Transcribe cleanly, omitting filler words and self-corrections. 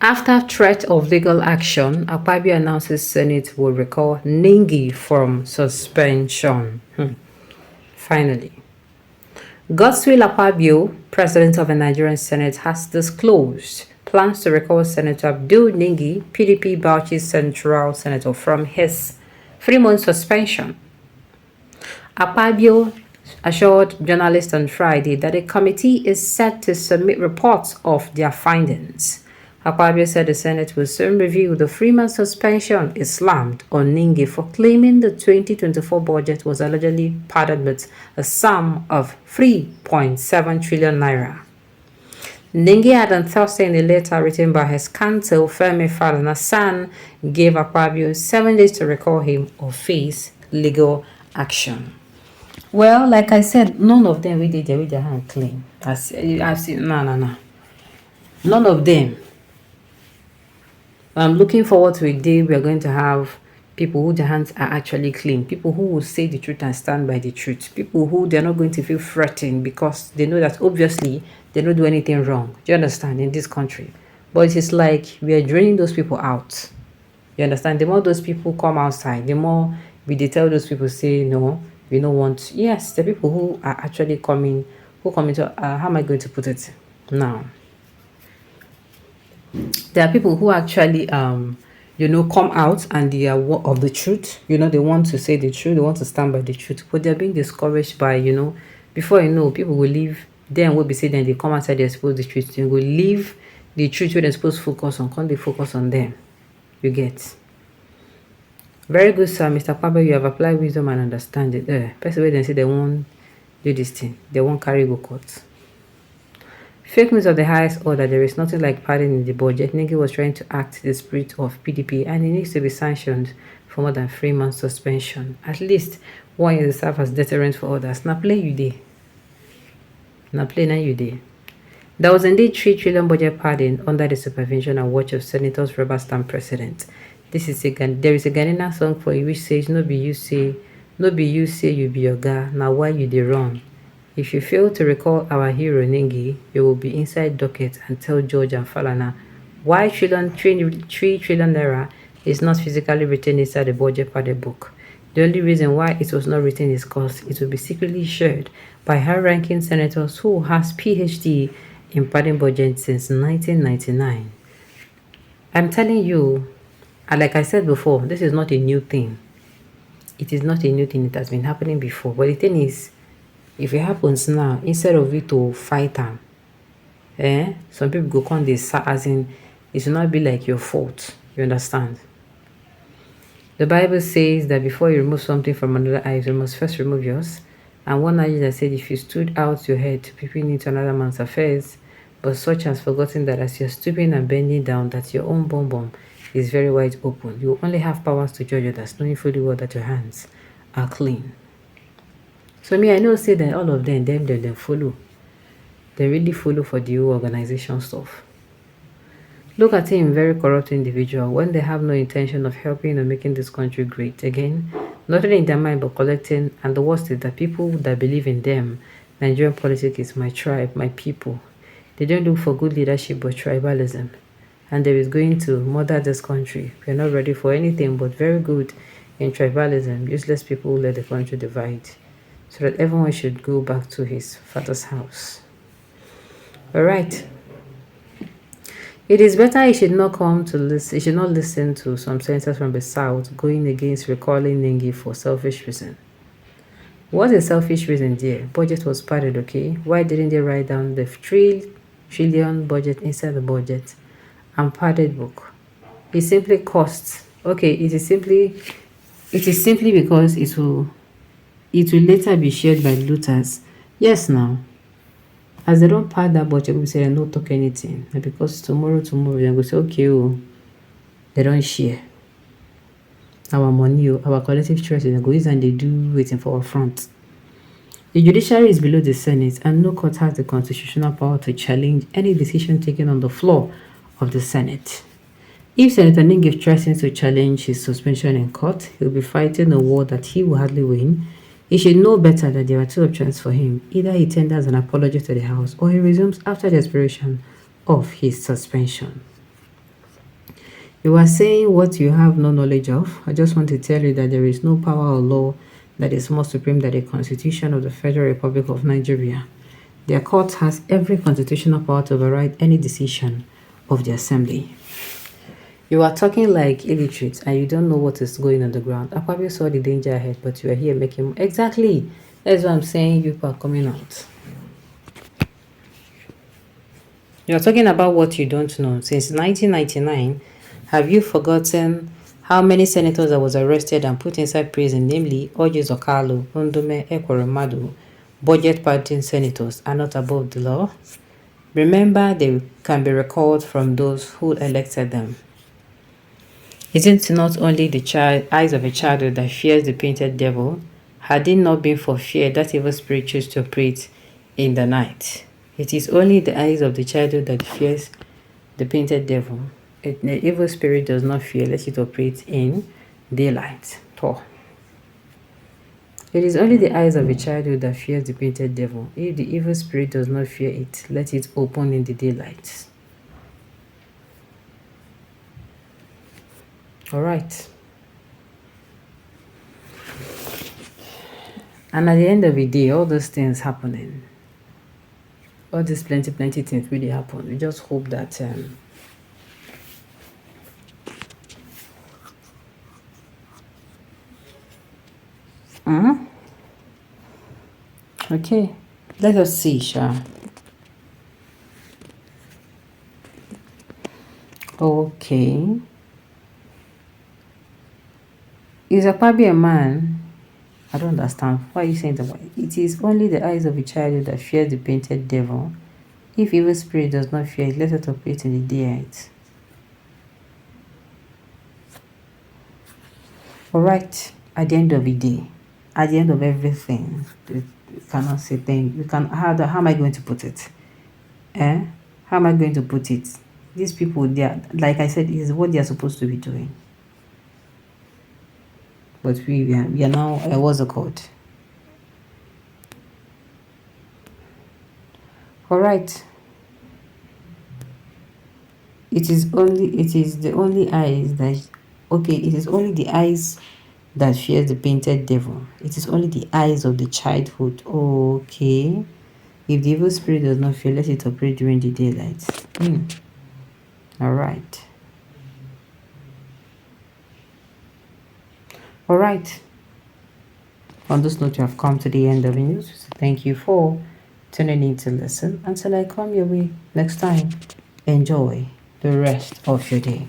After threat of legal action, Akpabio announces Senate will recall Ningi from suspension. Finally, Godswill Akpabio, president of the Nigerian Senate, has disclosed plans to recall Senator Abdul Ningi, PDP Bauchi Central Senator, from his 3-month suspension. Akpabio assured journalists on Friday that a committee is set to submit reports of their findings. Akpabio said the Senate will soon review the 3-month suspension it slammed on Ningi for claiming the 2024 budget was allegedly padded with a sum of 3.7 trillion naira. Ningi had on Thursday in a letter written by his counsel, Femi Falana, gave Akpabio 7 days to recall him or face legal action. Well, like I said, none of them really did with their hand clean. I've seen, no. None of them. I'm looking forward to a day we are going to have people who their hands are actually clean. People who will say the truth and stand by the truth. People who they're not going to feel threatened because they know that obviously they don't do anything wrong. Do you understand? In this country. But it's like we are draining those people out. You understand? The more those people come outside, the more we tell those people, say, no, we don't want. Yes, the people who are actually coming, who come into, how am I going to put it now? There are people who actually, come out and they are of the truth. They want to say the truth. They want to stand by the truth. But they're being discouraged by, before people will leave. Then will be saying then they come outside, they expose the truth. They will leave the truth where they're supposed to focus on. Can't they focus on them? You get. Very good, sir. Mr. Akpabio, you have applied wisdom and understanding. Person where they say they won't do this thing. They won't carry go court. Fake news of the highest order. There is nothing like padding in the budget. Ningi was trying to act the spirit of PDP and he needs to be sanctioned for more than 3 months suspension. At least 1 year to serve as deterrent for others. Now play you day. Now play now you day. There was indeed 3 trillion budget padding under the supervision and watch of Senators rubber stamp president. There is a Ghanaian song for you which says, no be you say you be your guy. Now why you dey run? If you fail to recall our hero Ningi, you will be inside docket and tell George and Falana why 3 trillion naira is not physically written inside the budget padded book. The only reason why it was not written is because it will be secretly shared by high-ranking senators who has PhD in padding budget since 1999. I'm telling you, and like I said before, this is not a new thing. It is not a new thing. It has been happening before. But the thing is, if it happens now, instead of it to fight them, some people go on this as in it should not be like your fault. You understand? The Bible says that before you remove something from another eye, you must first remove yours. And one eye that said, if you stood out your head, peeping into another man's affairs, but such has forgotten that as you're stooping and bending down, that your own bum is very wide open. You only have powers to judge others, knowing fully well that your hands are clean. So me, I know say that all of them follow. They really follow for the whole organization stuff. Look at him, very corrupt individual, when they have no intention of helping or making this country great. Again, not only in their mind but collecting, and the worst is that people that believe in them, Nigerian politics is my tribe, my people. They don't look for good leadership but tribalism. And there is going to murder this country. We are not ready for anything but very good in tribalism. Useless people who let the country divide, so that everyone should go back to his father's house. All right. It is better he should not he should not listen to some senators from the south going against recalling Ningi for selfish reason. What is selfish reason there? Budget was padded, okay? Why didn't they write down the 3 trillion budget inside the budget and padded book? It simply costs. Okay, it is simply because it will later be shared by looters. Yes, now. As they don't pad that budget, we say they don't talk anything. And because tomorrow, they go say, okay, they don't share our money, our collective choice, they go use and they do waiting for our front. The judiciary is below the Senate, and no court has the constitutional power to challenge any decision taken on the floor of the Senate. If Senator Ningi threatens to challenge his suspension in court, he'll be fighting a war that he will hardly win. He should know better that there are 2 options for him. Either he tenders an apology to the House or he resumes after the expiration of his suspension. You are saying what you have no knowledge of. I just want to tell you that there is no power or law that is more supreme than the Constitution of the Federal Republic of Nigeria. Their court has every constitutional power to override any decision of the assembly. You are talking like illiterate and you don't know what is going on the ground. Akpabio saw the danger ahead, but you are here making... Exactly. That's what I'm saying. You are coming out. You're talking about what you don't know. Since 1999, have you forgotten how many senators that was arrested and put inside prison, namely Orji Zokalo, Ondume, Ekweremadu, budget party senators, are not above the law? Remember, they can be recalled from those who elected them. Isn't not only the eyes of a child that fears the painted devil? Had it not been for fear, that evil spirit chose to operate in the night. It is only the eyes of the child that fears the painted devil. The evil spirit does not fear, let it operate in daylight. It is only the eyes of a child that fears the painted devil. If the evil spirit does not fear it, let it open in the daylight. All right. And at the end of the day, all those things happening, all these plenty things really happen. We just hope that okay, let us see, Sha. Okay. Is Akpabio a man? I don't understand. Why are you saying that? It is only the eyes of a child that fears the painted devil. If evil spirit does not fear it, let it operate in the daylight. Alright, at the end of the day, at the end of everything, you cannot say things. You can how am I going to put it? How am I going to put it? These people, they are, like I said, is what they are supposed to be doing. But we are now, what's it called? All right. It is the only eyes that, okay, it is only the eyes that fears the painted devil. It is only the eyes of the childhood. Okay. If the evil spirit does not fear, let it operate during the daylight. All right. All right. On this note, you have come to the end of the news. So thank you for tuning in to listen. Until I come your way next time, enjoy the rest of your day.